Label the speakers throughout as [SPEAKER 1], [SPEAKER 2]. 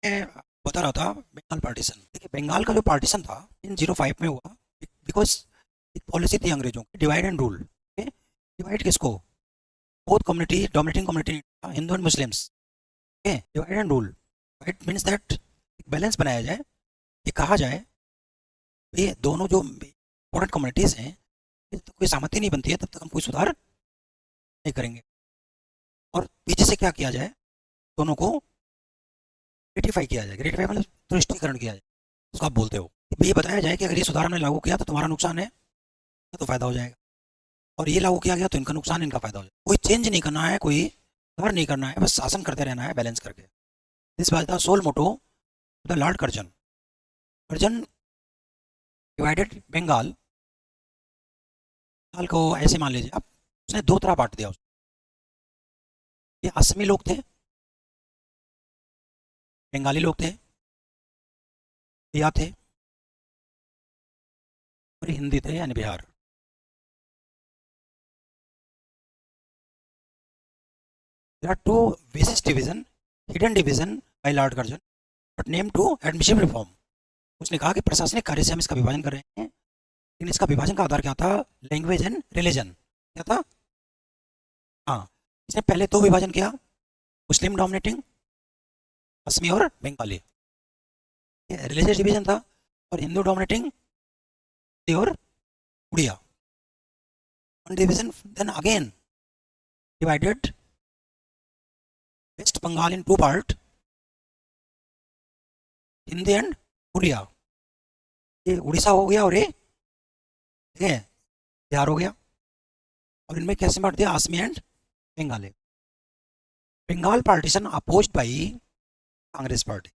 [SPEAKER 1] मैं बता रहा था बंगाल पार्टीशन। देखिए बंगाल का जो पार्टीशन था इन 05 में हुआ बिकॉज एक पॉलिसी थी अंग्रेजों की, डिवाइड एंड रूल। डिवाइड किसको? Both community, dominating community, Hindu and Muslims. Divide and rule. It means that एक बैलेंस बनाया जाए, ये कहा जाए ये दोनों जो इंपॉर्टेंट कम्युनिटीज़ हैं, जब तक कोई सहमति नहीं बनती है तब तक हम कोई सुधार नहीं करेंगे। और पीछे से क्या किया जाए, दोनों को ग्रेटिफाई किया जाए। ग्रेटिफाई मतलब तुष्टिकरण किया जाए, उसको आप बोलते हो। ये बताया जाए कि अगर ये सुधार हमने लागू किया तो तुम्हारा नुकसान है, तो फ़ायदा हो जाएगा, और ये लागू किया गया तो इनका नुकसान, इनका फ़ायदा हो जाएगा। कोई चेंज नहीं करना है, कोई सुधार नहीं करना है, बस शासन करते रहना है बैलेंस करके। This was the sole motto the Lord Curzon. Curzon divided Bengal. Bengal को ऐसे मान लीजिए आप, उसने दो तरह बांट दिया। ये असमी लोग थे, बंगाली लोग थे, या थे, और हिंदी थे यानी Bihar. There are two basis division, hidden division by Lord Curzon, but named to admission reform। उसने कहा कि प्रशासनिक कार्य से हम इसका विभाजन कर रहे हैं, लेकिन इसका विभाजन का आधार क्या था? Language and religion. क्या था? हाँ, इसने पहले दो विभाजन किया, मुस्लिम डोमिनेटिंग, असमी और बंगाली। रिलीजियस डिवीजन था, और हिंदू डोमिनेटिंग और Oriya. Division then again divided West Bengal in two part, Hindi and Oriya. ये उड़ीसा हो गया, और ये ठीक है बिहार हो गया। और इनमें कैसे बांट दिया? Assamese and Bengali. Bengal partition opposed by Congress party,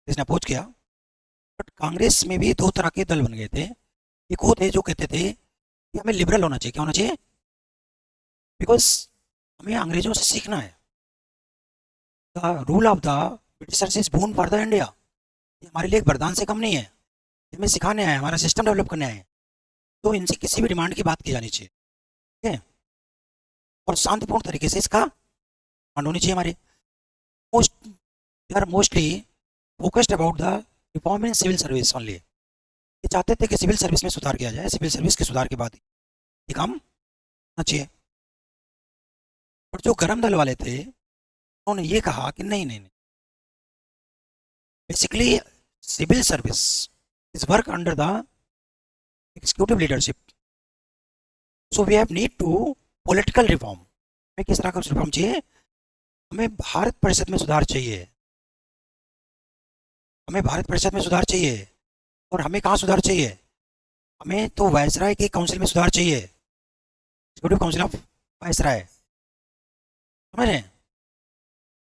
[SPEAKER 1] इसने अपोज किया। बट कांग्रेस में भी दो तरह के दल बन गए थे। एक वो थे जो कहते थे कि हमें लिबरल होना चाहिए। क्या होना चाहिए? बिकॉज हमें अंग्रेजों से सीखना है। The rule of the Britishers is bone for the India. ये हमारे लिए एक वरदान से कम नहीं है, ये हमें सिखाने आए, हमारा सिस्टम डेवलप करने आए हैं। तो इनसे किसी भी डिमांड की बात की जानी चाहिए, ठीक है, और शांतिपूर्ण तरीके से इसका डिमांड होनी चाहिए हमारी। Most they are mostly focused about the reform in civil service only. ये चाहते थे कि सिविल सर्विस में सुधार किया जाए, सिविल सर्विस के सुधार के बाद ये काम होना चाहिए। और जो गरम दल वाले थे उन्होंने ये कहा कि नहीं नहीं नहीं, basically civil service is work under the executive leadership, so we have need to political reform. हमें किस तरह का रिफॉर्म चाहिए? हमें भारत परिषद में सुधार चाहिए, हमें भारत परिषद में सुधार चाहिए। और हमें कहाँ सुधार चाहिए? हमें तो वायसराय के काउंसिल में सुधार चाहिए, एग्जीक्यूटिव काउंसिल ऑफ वायसराय, समझ रहे हैं?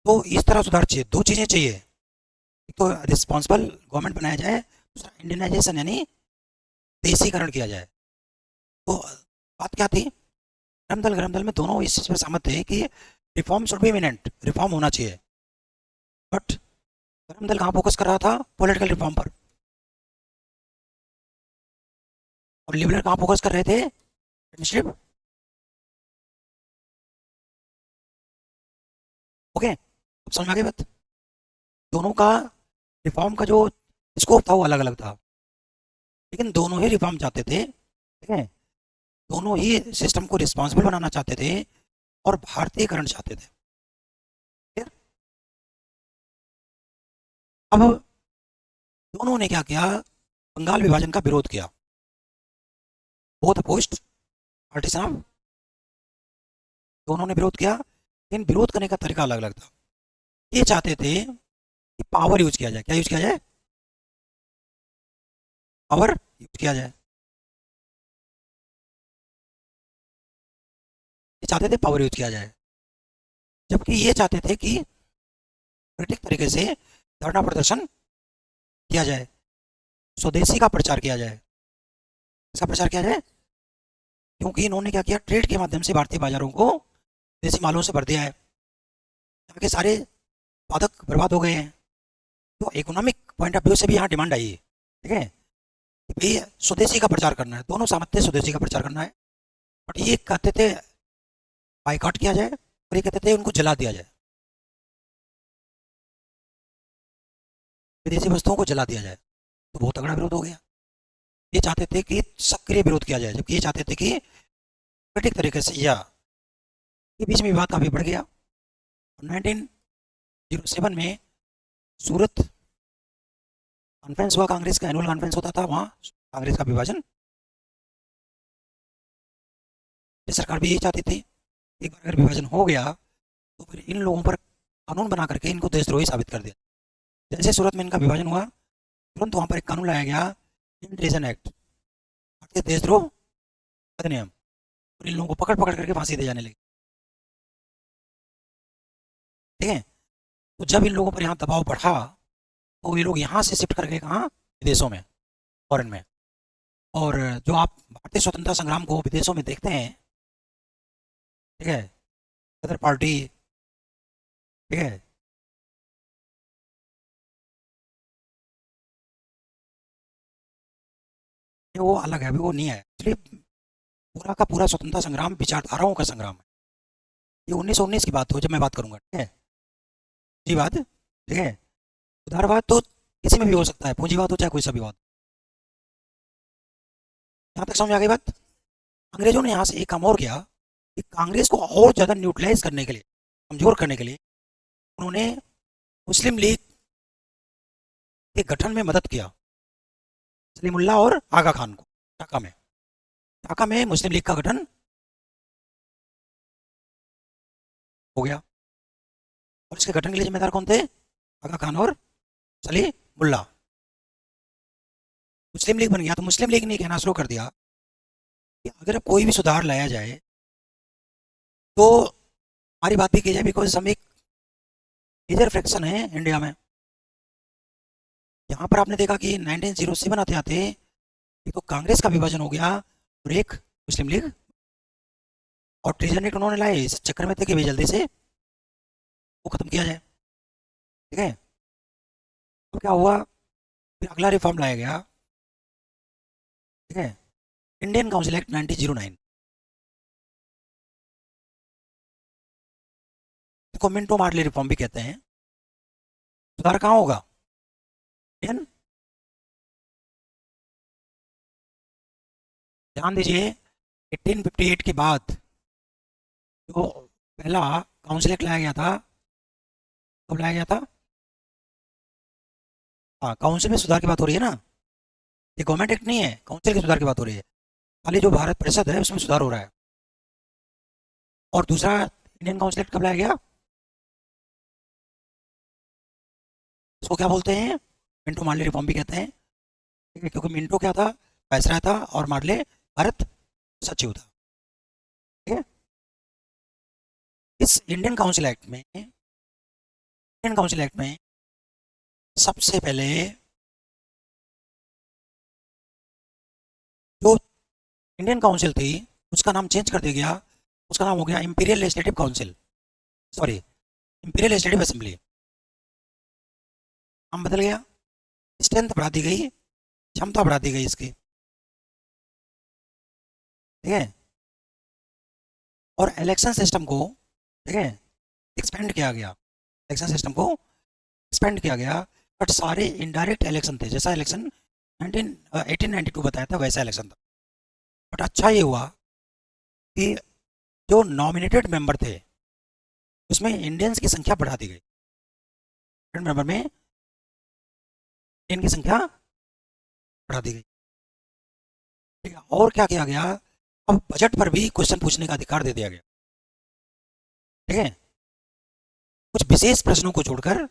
[SPEAKER 1] तो इस तरह सुधार चाहिए। दो चीज़ें चाहिए, एक तो रिस्पॉन्सिबल गवर्नमेंट बनाया जाए, दूसरा इंडियनाइजेशन यानी देशीकरण किया जाए। तो बात क्या थी? गरम दल में दोनों इस चीज़ पर सहमत थे कि reform should be imminent, reform होना चाहिए। बट गरम दल कहाँ फोकस कर रहा था? पॉलिटिकल रिफॉर्म पर। और लिबरल कहाँ फोकस कर रहे थे? एडमिनिस्ट्रेटिव। ओके, अब समझ में आ गई बात? दोनों का रिफॉर्म का जो स्कोप था वो अलग अलग था, लेकिन दोनों ही रिफॉर्म चाहते थे, ठीक है, दोनों ही सिस्टम को रिस्पॉन्सिबल बनाना चाहते थे और भारतीयकरण चाहते थे। Clear? अब दोनों ने क्या किया? बंगाल विभाजन का विरोध किया। बोथ अपोज्ड पार्टीशन ऑफ, दोनों ने विरोध किया, लेकिन विरोध करने का तरीका अलग अलग था। ये चाहते थे कि पावर यूज किया जाए। क्या यूज किया जाए? पावर यूज किया जाए। ये चाहते थे पावर यूज किया जाए, जबकि ये चाहते थे कि प्राकृतिक तरीके से धरना प्रदर्शन किया जाए, स्वदेशी का प्रचार किया जाए। इसका प्रचार किया जाए, क्योंकि इन्होंने क्या किया? ट्रेड के माध्यम से भारतीय बाजारों को देसी मालों से भर दिया है, यहाँ के सारे उत्पादक बर्बाद हो गए हैं। तो इकोनॉमिक पॉइंट ऑफ व्यू से भी यहाँ डिमांड आई है, ठीक है, कि भाई स्वदेशी का प्रचार करना है। दोनों सहमत थे स्वदेशी का प्रचार करना है, बट ये कहते थे बाइकआउट किया जाए, और ये कहते थे उनको जला दिया जाए। विदेशी वस्तुओं को जला दिया जाए। तो बहुत तगड़ा विरोध हो गया। ये चाहते थे कि सक्रिय विरोध किया जाए, जबकि ये चाहते थे कि प्राकृतिक तरीके से, या के बीच में विवाद काफी बढ़ गया। 1907 में सूरत कॉन्फ्रेंस हुआ, कांग्रेस का एनुअल कॉन्फ्रेंस होता था, वहाँ कांग्रेस का विभाजन। सरकार भी यही चाहती थी, एक बार अगर विभाजन हो गया तो फिर इन लोगों पर कानून बना करके इनको देशद्रोही साबित कर दिया। जैसे सूरत में इनका विभाजन हुआ, तुरंत वहाँ पर एक कानून लाया गया, इंडियन ट्रेजन एक्ट, भारतीय देशद्रोह अधिनियम, और इन लोगों को पकड़ पकड़ करके फांसी दी जाने लगी। ठीक है। तो जब इन लोगों पर यहाँ दबाव बढ़ा तो ये लोग यहाँ से शिफ्ट कर गए कहाँ, विदेशों में, फॉरेन में। और जो आप भारतीय स्वतंत्रता संग्राम को विदेशों में देखते हैं, ठीक है, गदर पार्टी, ठीक है, ये वो अलग है, अभी वो नहीं है। इसलिए पूरा का पूरा स्वतंत्रता संग्राम विचारधाराओं का संग्राम है। ये 1919 की बात हो जब मैं बात करूंगा, ठीक है, पूंजीवाद, ठीक है, उदारवाद तो किसी में भी हो सकता है, पूंजीवाद हो चाहे कोई सा भी वाद। यहाँ तक समझ आ गई बात। अंग्रेजों ने यहाँ से एक काम और किया कि कांग्रेस को और ज़्यादा न्यूट्रलाइज करने के लिए, कमजोर करने के लिए, उन्होंने मुस्लिम लीग के गठन में मदद किया, सलीमुल्लाह और आगा खान को। ढाका में मुस्लिम लीग का गठन हो गया, और इसके गठन के लिए जिम्मेदार कौन थे, आगा खान और सलीमुल्लाह। मुस्लिम लीग बन गया तो मुस्लिम लीग ने कहना शुरू कर दिया कि अगर कोई भी सुधार लाया जाए तो हमारी बात भी की जाए, बिकॉज हम एक मेजर फ्रैक्शन है इंडिया में। यहाँ पर आपने देखा कि 1907 आते आते एक तो कांग्रेस का विभाजन हो गया और एक मुस्लिम लीग, और ट्रेजन एक्ट उन्होंने लाए, इस चक्कर में थे कि भाई जल्दी से वो खत्म किया जाए। ठीक है। तो क्या हुआ, फिर अगला रिफॉर्म लाया गया, ठीक है, इंडियन काउंसिल एक्ट 1909। इसको मिंटो मार्ले रिफॉर्म भी कहते हैं। सुधार कहाँ होगा, इंडियन, ध्यान दीजिए, 1858 के बाद जो पहला काउंसिल एक्ट लाया गया था, कब लाया गया था, हाँ, काउंसिल में सुधार की बात हो रही है ना, ये गवर्नमेंट एक्ट नहीं है, काउंसिल के सुधार की बात हो रही है। खाली जो भारत परिषद है उसमें सुधार हो रहा है। और दूसरा इंडियन काउंसिल एक्ट कब लाया गया, इसको क्या बोलते हैं, मिंटो मार्ले रिफॉर्म भी कहते हैं। ठीक है, क्योंकि मिंटो क्या था, वायसराय था, और मार्ले भारत सचिव था। ठीक है। इस इंडियन काउंसिल एक्ट में सबसे पहले जो इंडियन काउंसिल थी उसका नाम चेंज कर दिया गया, उसका नाम हो गया imperial legislative council, sorry, imperial legislative assembly. नाम बदल गया, स्ट्रेंथ बढ़ा दी गई, क्षमता बढ़ा दी गई इसकी। ठीक है। और इलेक्शन सिस्टम को, ठीक है, एक्सपेंड किया गया, इलेक्शन सिस्टम को एक्सपेंड किया गया। बट सारे इनडायरेक्ट इलेक्शन थे, जैसा इलेक्शन 1892 बताया था वैसा इलेक्शन था। बट अच्छा ये हुआ कि जो नॉमिनेटेड मेंबर थे उसमें इंडियंस की संख्या बढ़ा दी गई, मेंबर में इंडियन की संख्या बढ़ा दी गई। ठीक है। और क्या किया गया, अब बजट पर भी क्वेश्चन पूछने का अधिकार दे दिया गया। ठीक है। कुछ विशेष प्रश्नों को छोड़कर,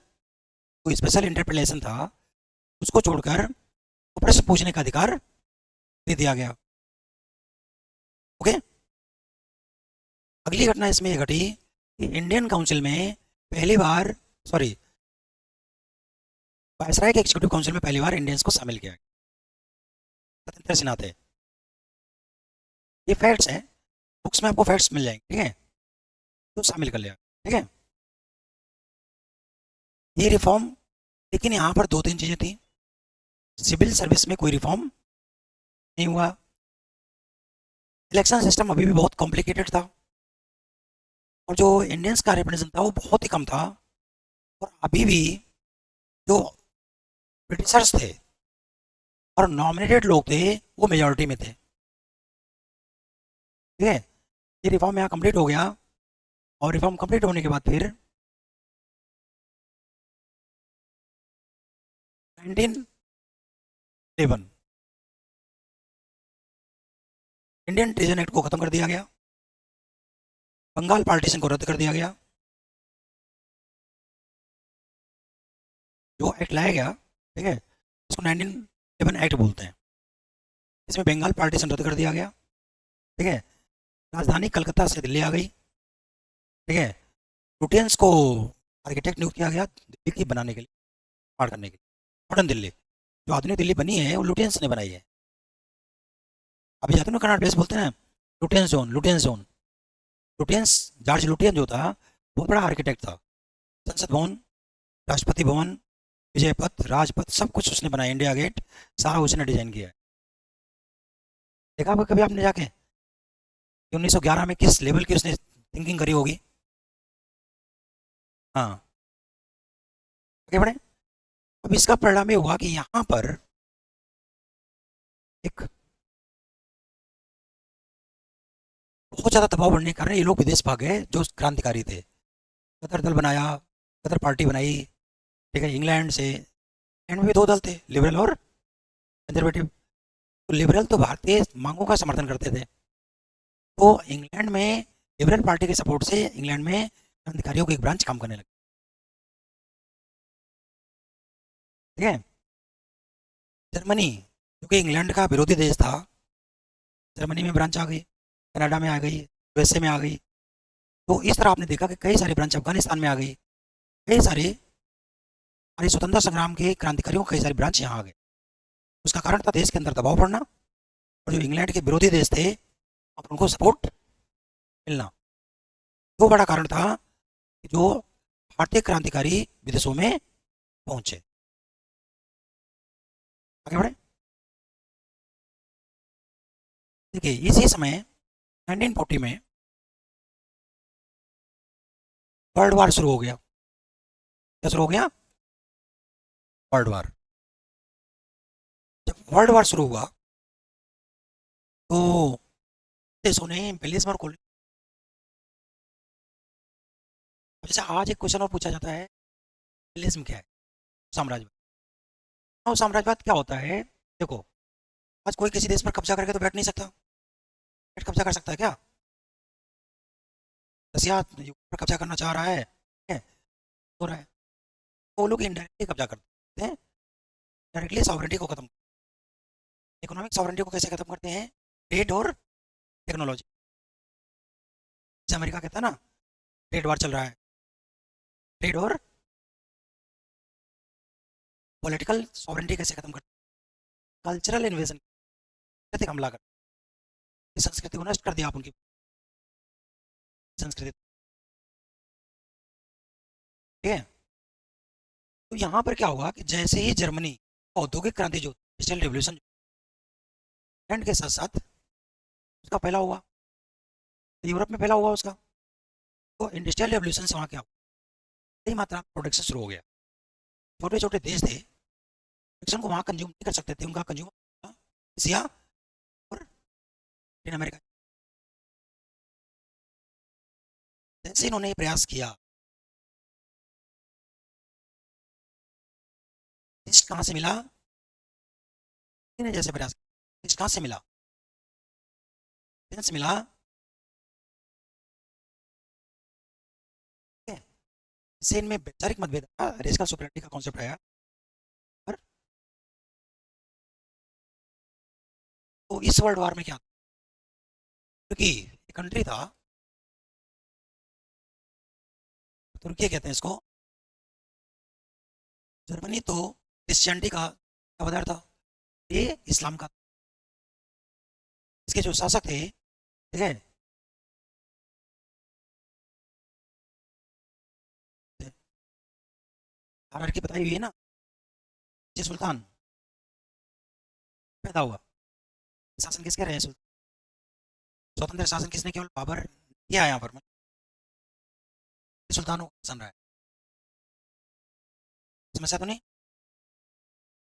[SPEAKER 1] कोई स्पेशल इंटरप्रिटेशन था उसको छोड़कर वो प्रश्न पूछने का अधिकार दे दिया गया। ओके। अगली घटना इसमें यह घटी कि इंडियन काउंसिल में पहली बार, सॉरी, वायसराय के एग्जीक्यूटिव काउंसिल में पहली बार इंडियंस को शामिल किया गया, स्वतंत्र सिन्हा थे। ये फैक्ट्स हैं, बुक्स में आपको फैक्ट्स मिल जाएंगे। ठीक है। तो शामिल कर लिया। ठीक है। ये रिफॉर्म, लेकिन यहाँ पर दो तीन चीज़ें थी। सिविल सर्विस में कोई रिफॉर्म नहीं हुआ, इलेक्शन सिस्टम अभी भी बहुत कॉम्प्लिकेटेड था, और जो इंडियंस का रिप्रेजेंटेशन था वो बहुत ही कम था। और अभी भी जो ब्रिटिशर्स थे और नॉमिनेटेड लोग थे वो मेजॉरिटी में थे। ठीक है, ये रिफॉर्म यहाँ कंप्लीट हो गया और रिफॉर्म कंप्लीट होने के बाद फिर 1911 इंडियन ट्रेजन एक्ट को खत्म कर दिया गया, बंगाल पार्टीशन को रद्द कर दिया गया। जो एक्ट लाया गया, ठीक है, इसको 1911 एक्ट बोलते हैं। इसमें बंगाल पार्टीशन रद्द कर दिया गया। ठीक है, राजधानी कलकत्ता से दिल्ली आ गई। ठीक है, लुटियंस को आर्किटेक्ट नियुक्त किया गया दिल्ली की बनाने के लिए, निर्माण करने के लिए। मॉडर्न दिल्ली, जो आधुनिक दिल्ली बनी है वो लुटियंस ने बनाई है। अभी जाते ना कन्नाड प्लेस बोलते हैं, Lutyens zone, Lutyens zone. Lutyens, George Lutyens जो था बहुत बड़ा आर्किटेक्ट था। संसद भवन, राष्ट्रपति भवन, विजय पथ, राजपथ, सब कुछ उसने बनाया। इंडिया गेट सारा उसने डिजाइन किया है। देखा होगा कभी आपने जाके 1911 में किस लेवल की उसने थिंकिंग करी होगी। हाँ, आगे बढ़े। अब इसका परिणाम ये हुआ कि यहाँ पर एक बहुत ज़्यादा दबाव बढ़ने के कारण ये लोग विदेश भाग गए जो क्रांतिकारी थे। गदर दल बनाया, गदर पार्टी बनाई। ठीक है, इंग्लैंड से, इंग्लैंड में भी दो दल थे, लिबरल और कंजर्वेटिव। तो लिबरल तो भारतीय मांगों का समर्थन करते थे। तो इंग्लैंड में लिबरल पार्टी के सपोर्ट से इंग्लैंड में क्रांतिकारियों की एक ब्रांच काम करने लगी। ठीक है, जर्मनी, जो कि इंग्लैंड का विरोधी देश था, जर्मनी में ब्रांच आ गई, कनाडा में आ गई, यूएसए में आ गई। तो इस तरह आपने देखा कि कई सारी ब्रांच अफगानिस्तान में आ गई। कई सारे हमारे स्वतंत्रता संग्राम के क्रांतिकारियों के कई सारी ब्रांच यहाँ आ गए। उसका कारण था देश के अंदर दबाव पड़ना और जो इंग्लैंड के विरोधी देश थे अब उनको सपोर्ट मिलना। दो बड़ा कारण था कि जो भारतीय क्रांतिकारी विदेशों में पहुंचे। आगे बढ़े। देखिए, इसी समय 1940 में वर्ल्ड वार शुरू हो गया। क्या शुरू हो गया? World war. जब वर्ल्ड वार शुरू हुआ तो देशों ने इम्पेरियलिज्म और जैसे आज एक क्वेश्चन और पूछा जाता है, इम्पेरियलिज्म क्या है? साम्राज्यवाद। और साम्राज्यवाद क्या होता है? देखो, आज कोई किसी देश पर कब्जा करके तो बैठ नहीं सकता। बैठ कब्जा कर सकता है क्या? रसिया यूक्रेन पर कब्जा करना चाह रहा है, हो रहा है। तो वो लोग इनडायरेक्टली कब्जा करते हैं, डायरेक्टली सॉवरेनिटी को खत्म। इकोनॉमिक सॉवरेनिटी को कैसे खत्म करते हैं? ट्रेड और टेक्नोलॉजी। जैसे अमेरिका कहता है ना, ट्रेड वार चल रहा है, ट्रेड और पॉलिटिकल सॉवरेनिटी कैसे खत्म करते हैं? कल्चरल इन्वेजन, प्राकृतिक हमला कर, संस्कृति को नष्ट कर दिया आप उनकी संस्कृति। ठीक है, तो यहाँ पर क्या हुआ कि जैसे ही जर्मनी औद्योगिक क्रांति जो इंडस्ट्रियल रिवोल्यूशन इंग्लैंड के साथ साथ उसका फैला हुआ, यूरोप में फैला हुआ उसका, तो इंडस्ट्रियल रेवोल्यूशन से वहाँ क्या हुआ, बड़ी मात्रा में प्रोडक्शन शुरू हो गया। छोटे छोटे देश थे, प्रोडक्शन को वहाँ कंज्यूम नहीं कर सकते थे, उनका कंज्यूम एशिया और लैटिन अमेरिका। जैसे इन्होंने ये प्रयास किया, ईस्ट कहाँ से मिला? इन्हें जैसे प्रयास, ईस्ट कहाँ से मिला? से मिला। इससे इनमें वैचारिक मतभेद आया, रेस का सुपरिटी का कॉन्सेप्ट आया। और तो इस वर्ल्ड वार में क्या, तुर्की एक कंट्री था, तुर्की कहते हैं इसको। जर्मनी तो क्रिश्चियनिटी का दावेदार था, ये इस्लाम का। इसके जो शासक थे, ठीक है, हायरार्की बताई हुई है ना, ये सुल्तान पैदा हुआ, शासन किसके रहे? स्वतंत्र शासन किसने? केवल बाबर किया है यहाँ पर, सुल्तानों का शासन रहा है। समस्या तो नहीं?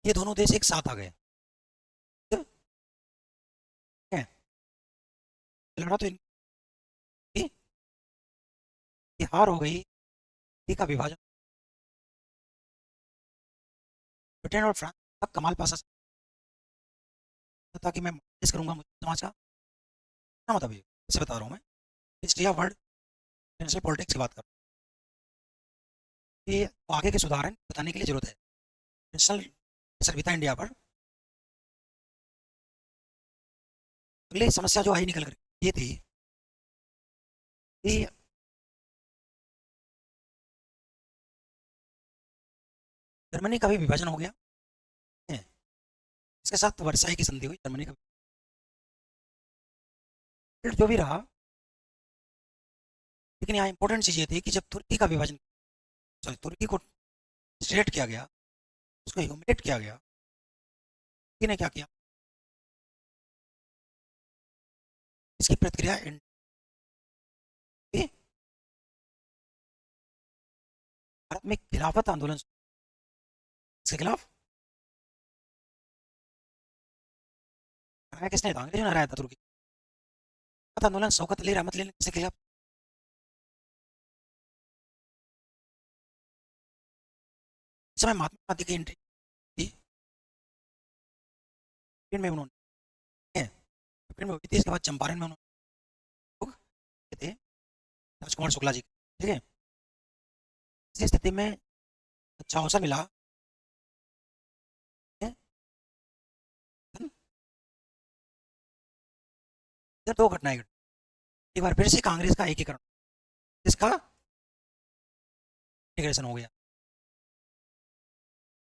[SPEAKER 1] ये दोनों देश एक साथ आ गए, ठीक है। लड़ा तो इनकी ये हार हो गई, इनकी का विभाजन। ब्रिटेन और फ्रांस का कमाल पासा था कि मैं इस करूंगा मुझे समाज का ना, मतलब ये इसे बता रहा हूँ मैं, history of world international politics की बात कर रहा हूँ। ये आगे के सुधार बताने के लिए जरूरत है। नेशनल संविधान इंडिया पर अगली समस्या जो आई निकल कर ये थी कि जर्मनी का भी विभाजन हो गया है। इसके साथ वर्साई की संधि हुई, जर्मनी का जो भी रहा। लेकिन यहाँ इंपॉर्टेंट चीज़ ये थी कि जब तुर्की का विभाजन, सॉरी, तुर्की को स्टेट किया गया, उसको ह्यूमिलेट किया गया, तुर्की ने क्या किया, इसकी प्रतिक्रिया भारत में खिलाफत आंदोलन इसके खिलाफ हराया किसने था? अंग्रेजों ने हराया था तुर्की। खिलाफत आंदोलन शौकत अली रहमत अली के खिलाफ। इस समय महात्मा गांधी की एंट्री थी में उन्होंने, अप्रैल में हुई थी। इसके बाद चंपारण में उन्होंने लोग थे राजकुमार शुक्ला जी, ठीक है। इस स्थिति में अच्छा अवसर मिला है, इधर दो घटनाएं घटी। एक बार फिर से कांग्रेस का एकीकरण, इसका इंटीग्रेशन हो गया।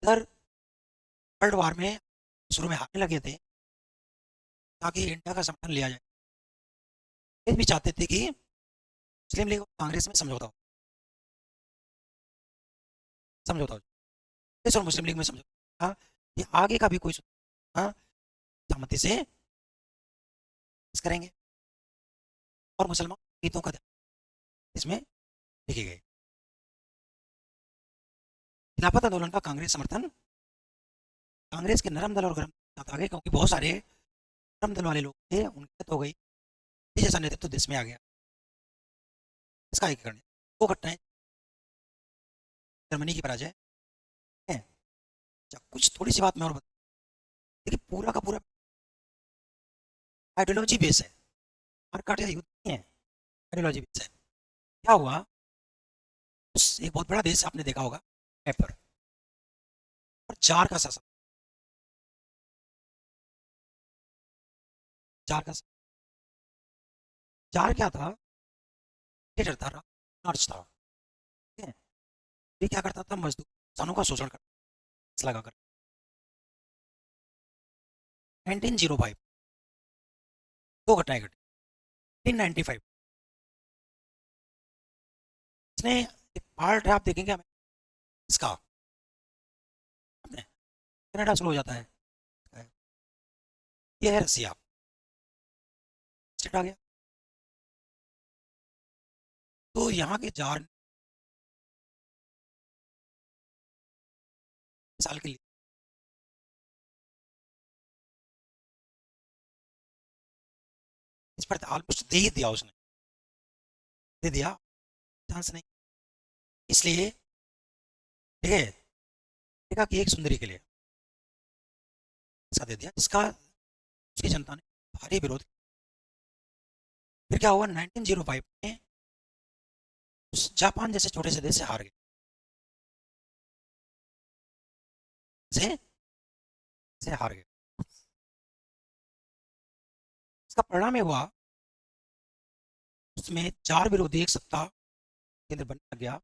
[SPEAKER 1] इधर वर्ल्ड वार में शुरू में हारने लगे थे ताकि इंडिया का समर्थन लिया जाए। ये भी चाहते थे कि मुस्लिम लीग और कांग्रेस में समझौता हो, समझौता हो, कांग्रेस और मुस्लिम लीग में समझौता। हाँ, ये आगे का भी कोई हाँ सहमति से करेंगे और मुसलमान हितों का ध्यान इसमें लिखी गई। खिलाफत आंदोलन का कांग्रेस समर्थन, कांग्रेस के नरम दल और गरम दल आ गए, क्योंकि बहुत सारे नरम दल वाले लोग थे, उनकी डेथ हो गई, जैसा नेतृत्व देश में आ गया। इसका एकीकरण, दो घटनाएं, जर्मनी की पराजय है। अच्छा, कुछ थोड़ी सी बात मैं और बता, देखिए पूरा का पूरा आइडियोलॉजी बेस है, मारकाट या युद्ध नहीं है, आइडियोलॉजी बेस है। क्या हुआ, उस एक बहुत बड़ा देश आपने देखा होगा मैप पर, और चार का शासन, चार का, चार क्या था, डिक्टेटर था, नॉर्थ था, ठीक है। ये क्या करता था, मजदूर किसानों का शोषण करता लगाकर। 1905 दो घटनाएं घटी। 1995 इसने एक पार्ट है, आप देखेंगे हमें इसका, अपने कनाडा शुरू हो जाता है, ये है रसिया, स्टेट आ गया। तो यहाँ के जार साल के लिए इस पर ऑलमोस्ट दे ही दिया उसने, दे दिया, चांस नहीं, इसलिए ठीक है, देखा कि एक सुंदरी के लिए इसका दे दिया, जिसका उसकी जनता ने भारी विरोध। फिर क्या हुआ, 1905 में उस जापान जैसे छोटे से देश से हार गए, से, से हार गए। इसका परिणाम ये हुआ, उसमें चार विरोधी एक सत्ता केंद्र बनने लग गया,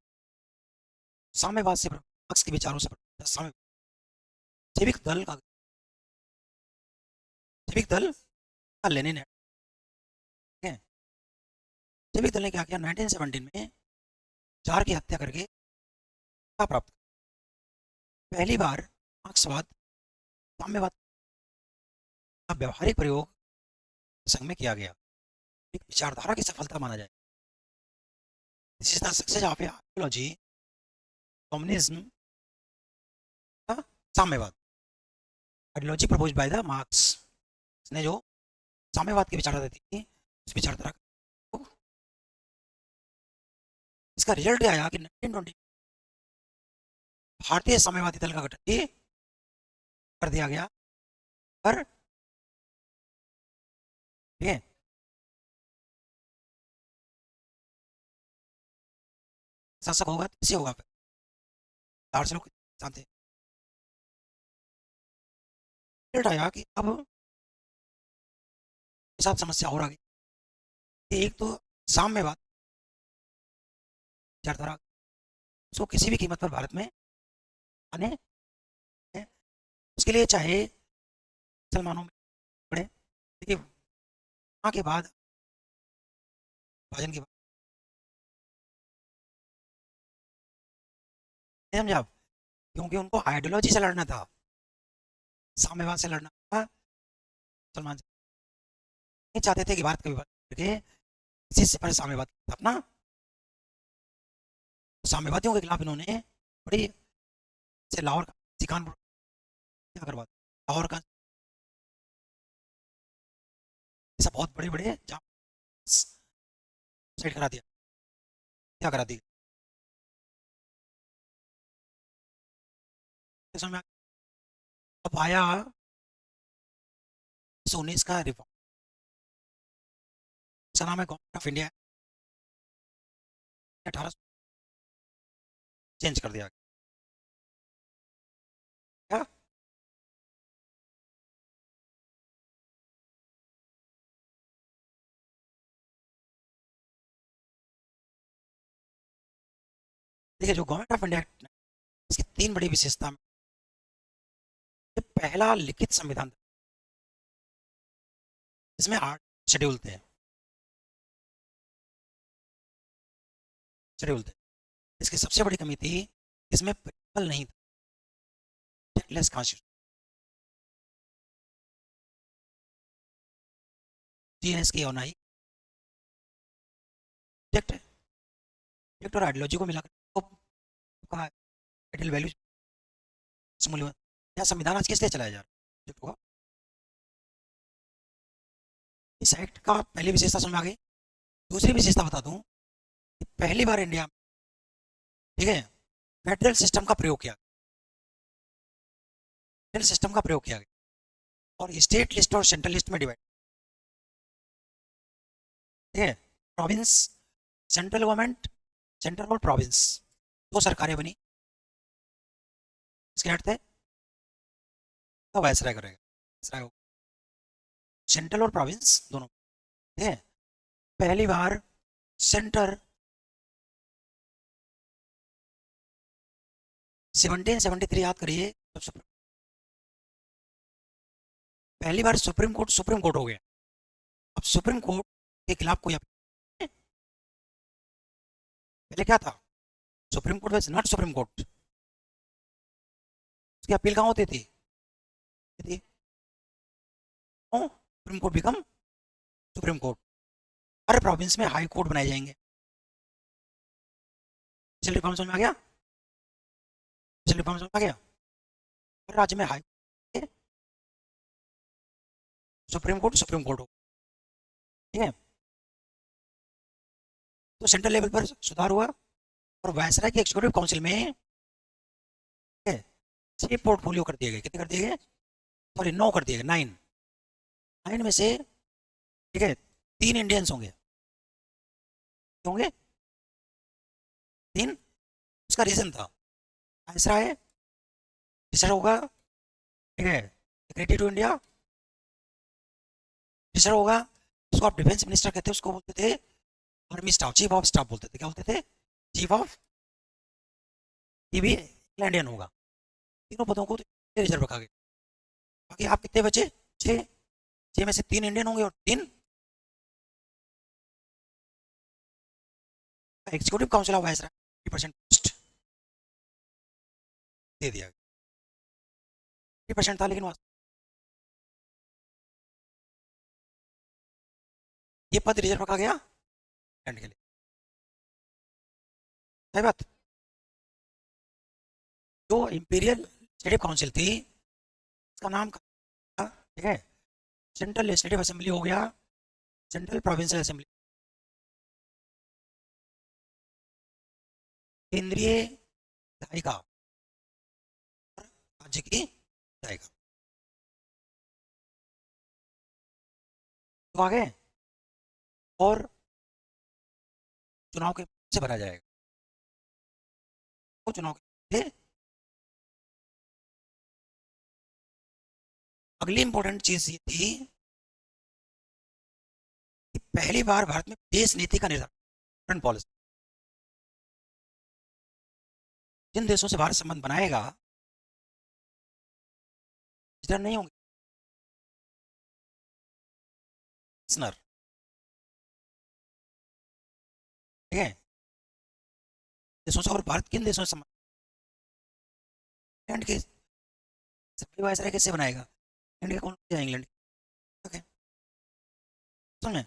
[SPEAKER 1] साम्यवाद से पक्ष के विचारों से साम्य, जैविक दल का, जैविक दल का लेनिन है, ठीक है। जैविक दल ने क्या किया, 1917 में चार की हत्या करके क्या प्राप्त, पहली बार मार्क्सवाद, साम्यवाद का व्यवहारिक प्रयोग संघ में किया गया, एक विचारधारा की सफलता माना जाए। This is the success of ideology, communism का साम्यवाद। Ideology propose by the Marx, इसने जो साम्यवाद की विचारधारा थी उस विचारधारा को, इसका रिजल्ट क्या आया कि 1920 भारतीय साम्यवादी दल का गठन भी कर दिया गया। पर ठीक है, शासक होगा तो इसे होगा, फिर बाहर से लोग जानते हैं। रिजल्ट आया कि अब के साथ समस्या और आ गई। एक तो साम्यवाद विचारधारा उसको किसी भी कीमत पर भारत में आने है, उसके लिए चाहे मुसलमानों में पड़े, देखिए वहाँ के बाद विभाजन के बाद नहीं समझे आप, क्योंकि उनको आइडियोलॉजी से लड़ना था, साम्यवाद से लड़ना था, मुसलमान से नहीं चाहते थे कि भारत का विभाजन करके किसी से पर साम्यवाद की स्थापना। साम्यवादियों के खिलाफ इन्होंने बड़ी से लाहौर का सिखानपुर क्या करवा दिया, लाहौर का ऐसा बहुत बड़े बड़े जहाँ सेट करा दिया, क्या करा दिया, समझ में अब आया 1919 का रिफॉर्म, इसका नाम है गवर्नमेंट ऑफ इंडिया, 18 चेंज कर दिया क्या। देखिए जो गवर्नमेंट ऑफ इंडिया इसकी तीन बड़ी विशेषता में, ये पहला लिखित संविधान इसमें 8 शेड्यूल थे, शेड्यूल थे। इसकी सबसे बड़ी कमी थी इसमें प्रिंसिपल नहीं था, चेकलेस कॉन्स्टिट्यूशन, जीएस की होना ही सब्जेक्ट है, सब्जेक्ट और आइडियोलॉजी को मिलाकर तो का आइडियल वैल्यू मूल्य, यह संविधान आज किस लिए चलाया जा रहा है होगा। इस एक्ट का पहली विशेषता समझ में आ गई। दूसरी विशेषता बता दूं कि पहली बार इंडिया में, ठीक है, फेडरल सिस्टम का प्रयोग किया, फेडरल सिस्टम का प्रयोग किया गया और स्टेट लिस्ट और सेंट्रल लिस्ट में डिवाइड, ठीक है, प्रोविंस, सेंट्रल गवर्नमेंट, सेंट्रल और प्रोविंस, दो सरकारें बनी, इसके हेड थे तो वायसराय करेगा, वायसराय, सेंट्रल और प्रोविंस दोनों, ठीक है। पहली बार सेंटर 1773 याद करिए, पहली बार सुप्रीम कोर्ट हो गया। अब सुप्रीम कोर्ट के खिलाफ कोई अपील, पहले क्या था, supreme court was not supreme court, उसकी अपील कहाँ होती थी, supreme court become supreme court. हर प्रोविंस में हाई कोर्ट बनाए जाएंगे, रिफॉर्म समझ में आ गया, रिफॉर्म समझ में आ गया, हर राज्य में हाई सुप्रीम कोर्ट हो, ठीक है। तो सेंट्रल लेवल पर सुधार हुआ और वायसराय की एग्जीक्यूटिव काउंसिल में 6 पोर्टफोलियो कर दिए गए, कितने कर दिए गए, सॉरी 9 कर दिए गए, 9, 9 में से, ठीक है, 3 इंडियंस होंगे, होंगे 3, उसका रीजन था वायसराय तीसरा होगा, ठीक है, सेक्रेटरी टू इंडिया, तीसरा होगा उसको आप डिफेंस मिनिस्टर कहते हैं, उसको बोलते थे army staff, chief of staff बोलते थे, क्या बोलते थे, चीफ ऑफ, ये भी इंडियन होगा। तीनों पदों को तो रिजर्व रखा गया। बाकी आप कितने बचे, 6, 6 में से 3 इंडियन होंगे और 3 executive council of viceroy 50% post दे दिया, 50% था, लेकिन ये पद रिजर्व रखा गया के लिए, सही बात। जो इंपीरियल लेजिस्लेटिव काउंसिल थी, इसका नाम ठीक है। सेंट्रल लेजिस्लेटिव असेंबली हो गया, सेंट्रल प्रोविंशियल असेंबली, केंद्रीय विधायिका और राज्य की विधायिका। तो आगे और चुनाव के से भरा जाएगा, वो चुनाव के अगली इंपॉर्टेंट चीज ये थी कि पहली बार भारत में देश नीति का निर्धारण, पॉलिसी, जिन देशों से भारत संबंध बनाएगा इधर नहीं होंगे लिसनर, ठीक है। देशों से, और भारत किन देशों से संबंध, इंग्लैंड के वायसराय कैसे बनाएगा, इंडिया कौन इंग्लैंड, ओके, समझ में।